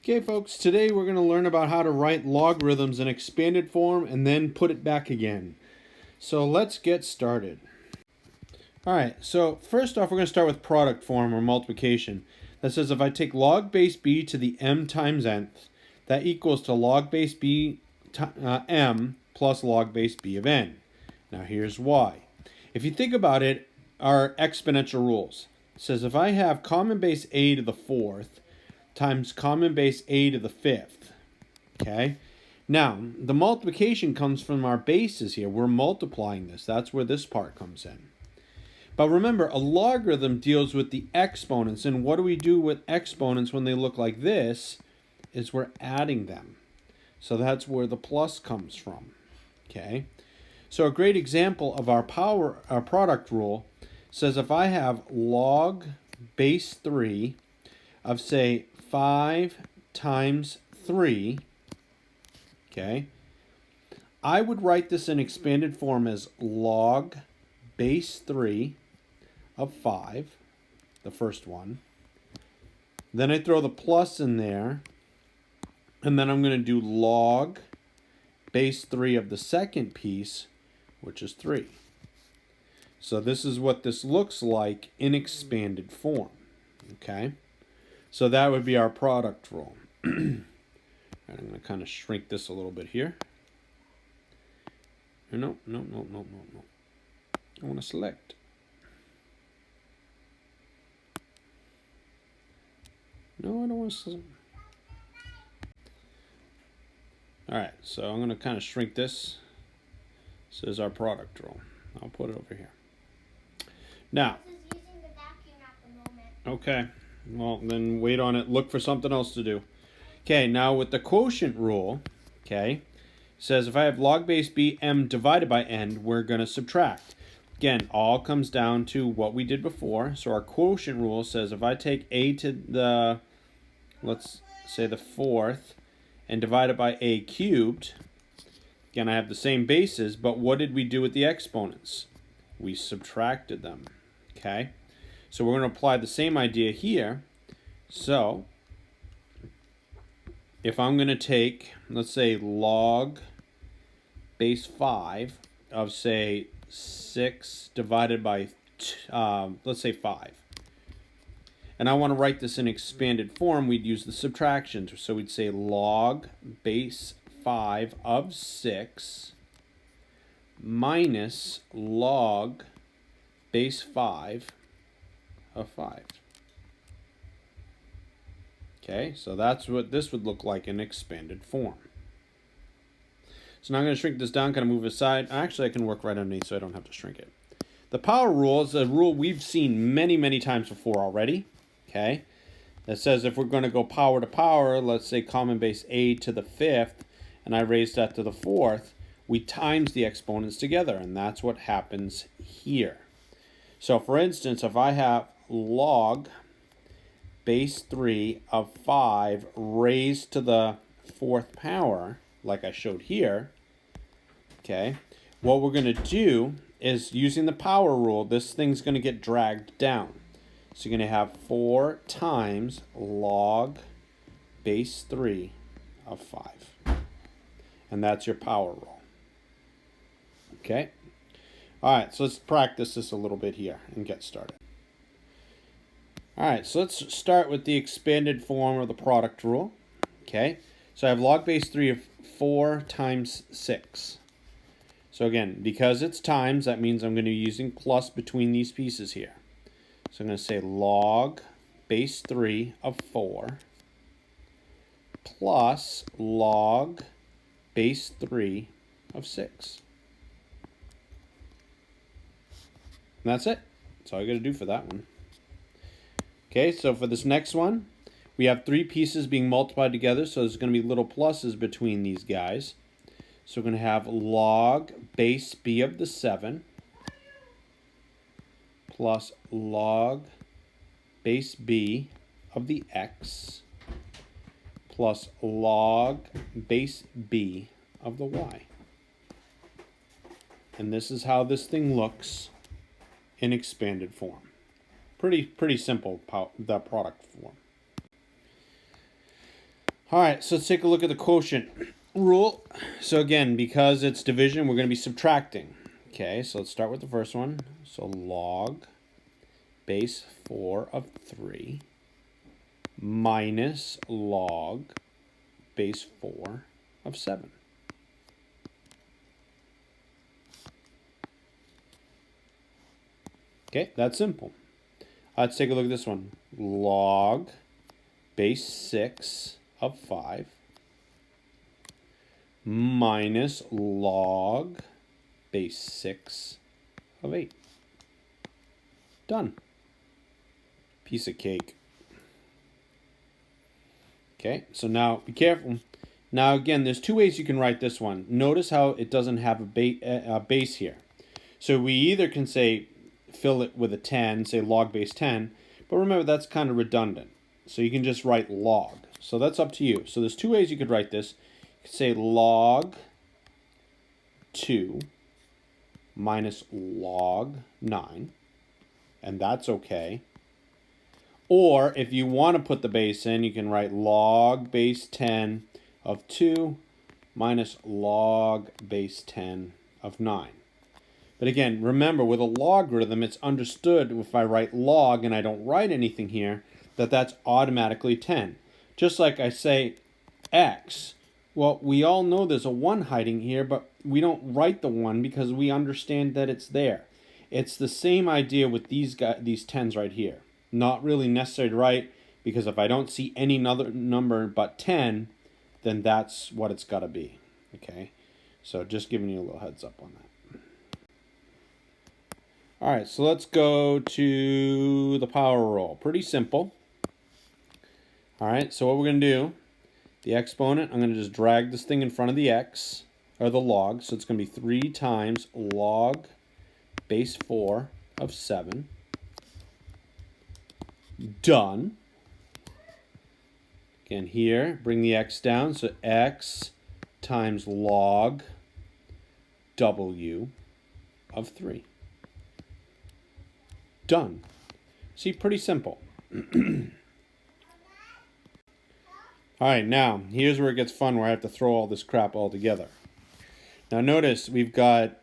Okay, folks, today we're going to learn about how to write logarithms in expanded form and then put it back again. So let's get started. All right, so first off, we're going to start with product form or multiplication. That says if I take log base b to the m times nth, that equals to log base b m plus log base b of n. Now here's why. If you think about it, our exponential rules. It says if I have common base a to the fourth times common base a to the fifth. Okay? Now, the multiplication comes from our bases here. We're multiplying this. That's where this part comes in. But remember, a logarithm deals with the exponents. And what do we do with exponents when they look like this? Is we're adding them. So that's where the plus comes from. Okay? So a great example of our product rule says if I have log base 3 of, say, 5 times 3, okay, I would write this in expanded form as log base 3 of 5, the first one. Then I throw the plus in there, and then I'm going to do log base 3 of the second piece, which is 3. So this is what this looks like in expanded form, okay? So that would be our product rule. I'm going to kind of shrink this a little bit here. No. I want to select. No, I don't want to select. All right, so I'm going to kind of shrink this. This is our product rule. I'll put it over here. Now, okay. Well, then wait on it. Look for something else to do. Okay, now with the quotient rule, okay, says if I have log base b m divided by n, we're going to subtract. Again, all comes down to what we did before. So our quotient rule says if I take a to the, let's say the fourth, and divide it by a cubed, again, I have the same bases, but what did we do with the exponents? We subtracted them, okay? So we're going to apply the same idea here. So if I'm going to take, let's say, log base 5 of, say, 6 divided by, let's say, 5. And I want to write this in expanded form, we'd use the subtractions. So we'd say log base 5 of 6 minus log base 5 of 5. Okay, so that's what this would look like in expanded form. So now I'm going to shrink this down, kind of move it aside. Actually, I can work right underneath so I don't have to shrink it. The power rule is a rule we've seen many, many times before already. Okay, that says if we're going to go power to power, let's say common base a to the fifth, and I raise that to the fourth, we times the exponents together, and that's what happens here. So for instance, if I have log base 3 of 5 raised to the fourth power, like I showed here, okay, what we're going to do is using the power rule, this thing's going to get dragged down. So you're going to have 4 times log base 3 of 5. And that's your power rule. Okay? All right, so let's practice this a little bit here and get started. All right, so let's start with the expanded form of the product rule. Okay, so I have log base 3 of 4 times 6. So again, because it's times, that means I'm going to be using plus between these pieces here. So I'm going to say log base 3 of 4 plus log base 3 of 6. And that's it. That's all I got to do for that one. Okay, so for this next one, we have 3 pieces being multiplied together, so there's going to be little pluses between these guys. So we're going to have log base b of the 7 plus log base b of the x plus log base b of the y. And this is how this thing looks in expanded form. Pretty simple, the product form. All right, so let's take a look at the quotient rule. So again, because it's division, we're going to be subtracting. Okay, so let's start with the first one. So log base 4 of 3 minus log base 4 of 7. Okay, that's simple. Let's take a look at this one. Log base 6 of 5 minus log base 6 of 8. Done. Piece of cake. Okay, so now be careful. Now again, there's two ways you can write this one. Notice how it doesn't have a base here. So we either can say, fill it with a 10, say log base 10, but remember that's kind of redundant. So you can just write log. So that's up to you. So there's two ways you could write this. You could say log 2 minus log 9, and that's okay. Or if you want to put the base in, you can write log base 10 of 2 minus log base 10 of 9. But again, remember, with a logarithm, it's understood if I write log and I don't write anything here, that that's automatically 10. Just like I say x. Well, we all know there's a 1 hiding here, but we don't write the 1 because we understand that it's there. It's the same idea with these 10s right here. Not really necessary to write, because if I don't see any other number but 10, then that's what it's got to be. Okay? So just giving you a little heads up on that. All right, so let's go to the power rule. Pretty simple. All right, so what we're going to do, the exponent, I'm going to just drag this thing in front of the x, or the log. So it's going to be 3 times log base 4 of 7. Done. Again, here, bring the x down. So x times log w of 3. Done. See, pretty simple. All right, now, here's where it gets fun, where I have to throw all this crap all together. Now notice we've got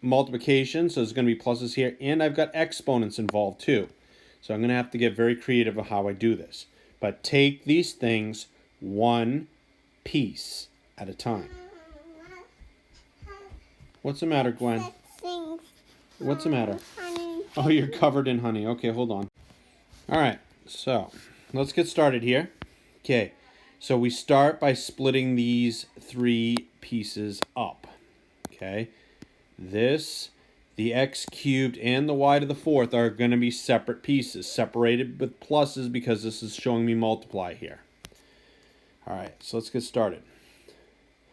multiplication, so there's going to be pluses here, and I've got exponents involved too. So I'm going to have to get very creative of how I do this. But take these things one piece at a time. What's the matter, Gwen? What's the matter? Oh, you're covered in honey. Okay, hold on. All right, so let's get started here. Okay, so we start by splitting these 3 pieces up. Okay, the x cubed and the y to the 4th are going to be separate pieces, separated with pluses because this is showing me multiply here. All right, so let's get started.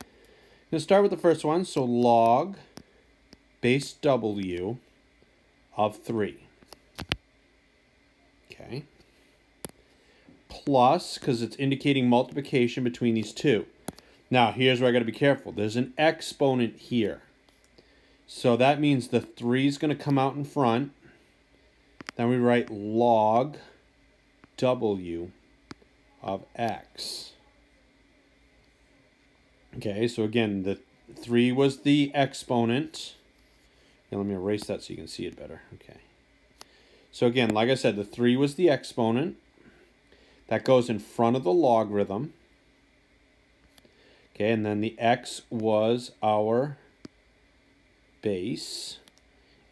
I'm going to start with the first one, so log base w of 3. Okay. Plus, because it's indicating multiplication between these two. Now, here's where I got to be careful. There's an exponent here. So that means the 3 is going to come out in front. Then we write log w of x. Okay, so again, the 3 was the exponent. Okay, let me erase that so you can see it better. Okay. So again, like I said, the 3 was the exponent. That goes in front of the logarithm. Okay, and then the x was our base.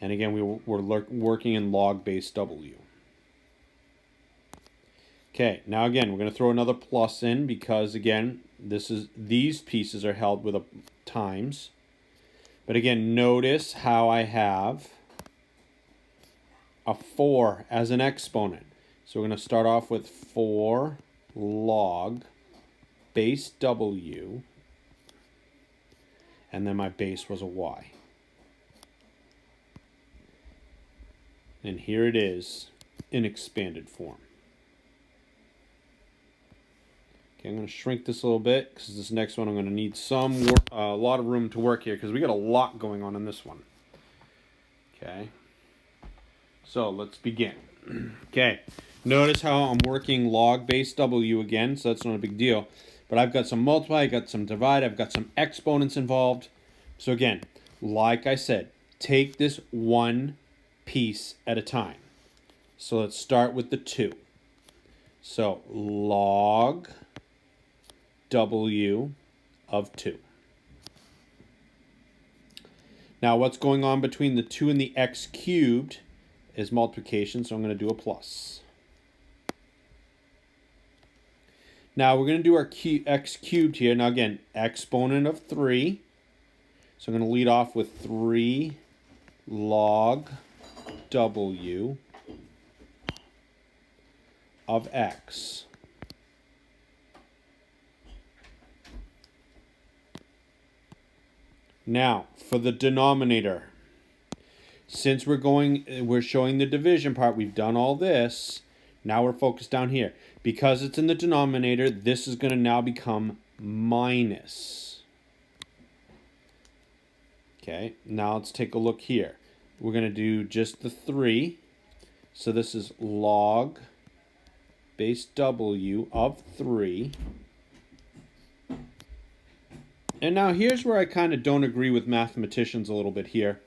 And again, we're working in log base w. Okay, now again, we're going to throw another plus in because, again, these pieces are held with a times. But again, notice how I have a 4 as an exponent. So we're going to start off with 4 log base w, and then my base was a y. And here it is in expanded form. Okay, I'm going to shrink this a little bit because this next one I'm going to need a lot of room to work here because we got a lot going on in this one. Okay, so let's begin. Okay, notice how I'm working log base w again, so that's not a big deal. but I've got some multiply, I've got some divide, I've got some exponents involved. So again, like I said, take this one piece at a time. So let's start with the 2. So log W of 2. Now what's going on between the 2 and the x cubed is multiplication, so I'm going to do a plus. Now we're going to do our x cubed here. Now again, exponent of 3. So I'm going to lead off with 3 log W of x. Now, for the denominator, since we're showing the division part, we've done all this. Now we're focused down here. Because it's in the denominator, this is going to now become minus. Okay, now let's take a look here. We're going to do just the 3. So this is log base W of 3. And now here's where I kind of don't agree with mathematicians a little bit here.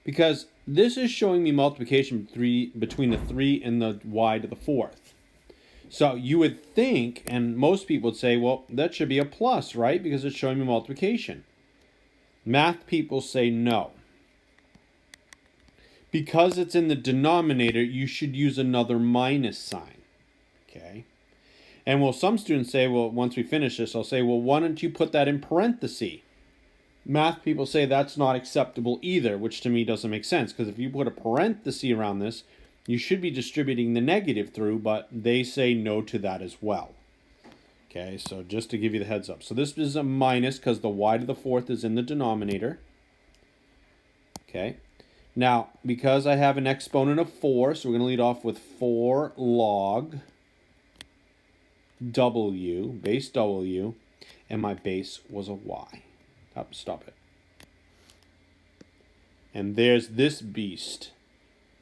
Because this is showing me multiplication between the 3 and the y to the 4th. So you would think, and most people would say, well, that should be a plus, right? Because it's showing me multiplication. Math people say no. Because it's in the denominator, you should use another minus sign. Okay? And well, some students say, well, once we finish this, I'll say, well, why don't you put that in parentheses? Math people say that's not acceptable either, which to me doesn't make sense, because if you put a parenthesis around this, you should be distributing the negative through, but they say no to that as well. Okay, so just to give you the heads up. So this is a minus because the y to the 4th is in the denominator. Okay, now because I have an exponent of 4, so we're going to lead off with 4 log W, base W, and my base was a y. Stop it. And there's this beast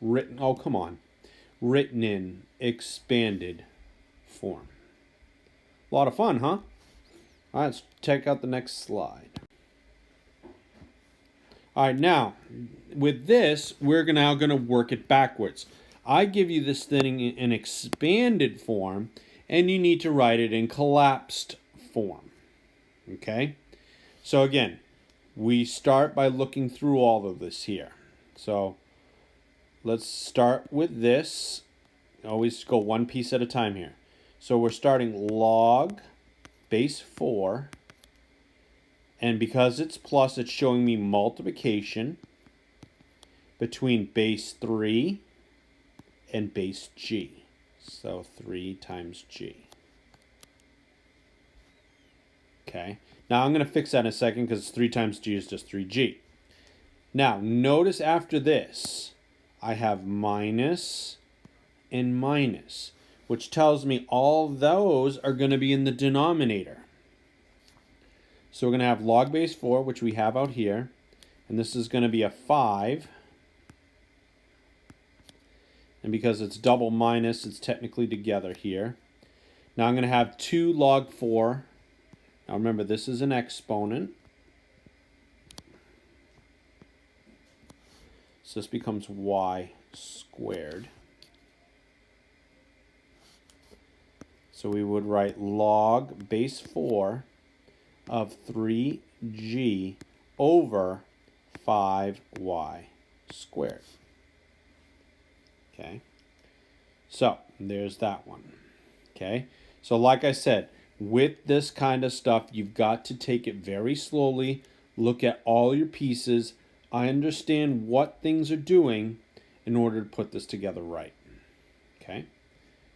written, oh come on, written in expanded form. A lot of fun, huh? All right, let's check out the next slide. All right, now, with this, we're now going to work it backwards. I give you this thing in expanded form, and you need to write it in collapsed form. Okay? So again, we start by looking through all of this here. So let's start with this. Always go one piece at a time here. So we're starting log base 4. And because it's plus, it's showing me multiplication between base 3 and base g. So 3 times g. Okay. Now I'm going to fix that in a second because 3 times g is just 3g. Now notice after this, I have minus and minus, which tells me all those are going to be in the denominator. So we're going to have log base 4, which we have out here, and this is going to be a 5. And because it's double minus, it's technically together here. Now I'm going to have 2 log 4. Now remember, this is an exponent. So this becomes y squared. So we would write log base 4 of 3g over 5y squared. Okay, so there's that one. Okay, so like I said, with this kind of stuff, you've got to take it very slowly, look at all your pieces, I understand what things are doing in order to put this together right. Okay,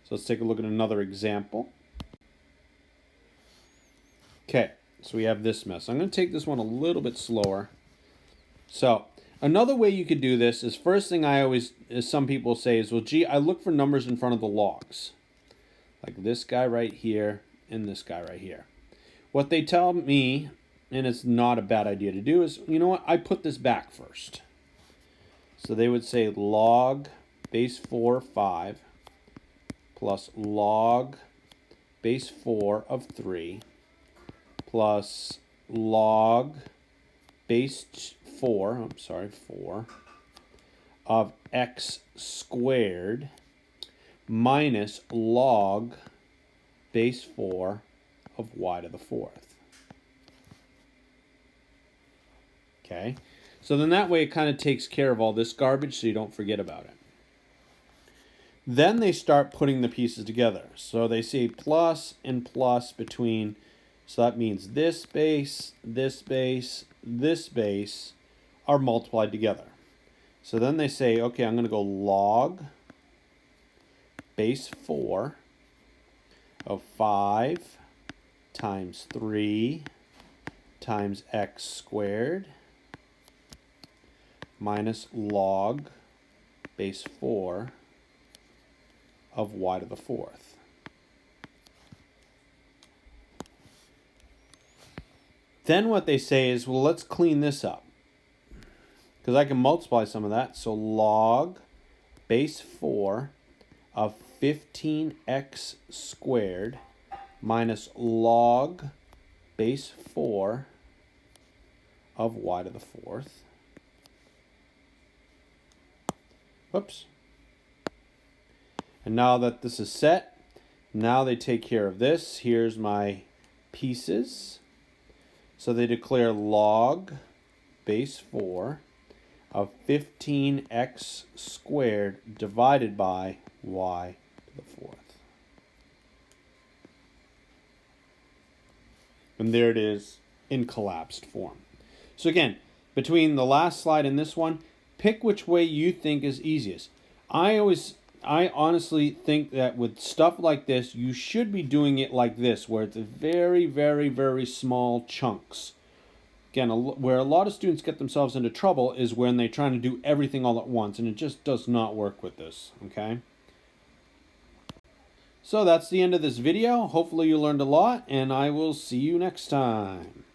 so let's take a look at another example. Okay, so we have this mess. I'm going to take this one a little bit slower. So another way you could do this is, first thing I always, as some people say, is, well, gee, I look for numbers in front of the logs. Like this guy right here and this guy right here. What they tell me, and it's not a bad idea to do, is, you know what, I put this back first. So they would say log base 4, 5, plus log base 4 of 3, plus log base 4 of x squared minus log base 4 of y to the 4th. Okay, so then that way it kind of takes care of all this garbage so you don't forget about it. Then they start putting the pieces together. So they say plus and plus between, so that means this base, this base, this base are multiplied together. So then they say, okay, I'm going to go log base 4 of 5 times 3 times x squared minus log base 4 of y to the 4th. Then what they say is, well, let's clean this up, because I can multiply some of that. So log base 4 of 15x squared minus log base 4 of y to the 4th. Whoops. And now that this is set, now they take care of this. Here's my pieces. So they declare log base 4 of 15x squared divided by y to the 4th. And there it is in collapsed form. So again, between the last slide and this one, pick which way you think is easiest. I honestly think that with stuff like this, you should be doing it like this, where it's very, very, very small chunks. Again, where a lot of students get themselves into trouble is when they're trying to do everything all at once, and it just does not work with this, okay? So that's the end of this video. Hopefully you learned a lot, and I will see you next time.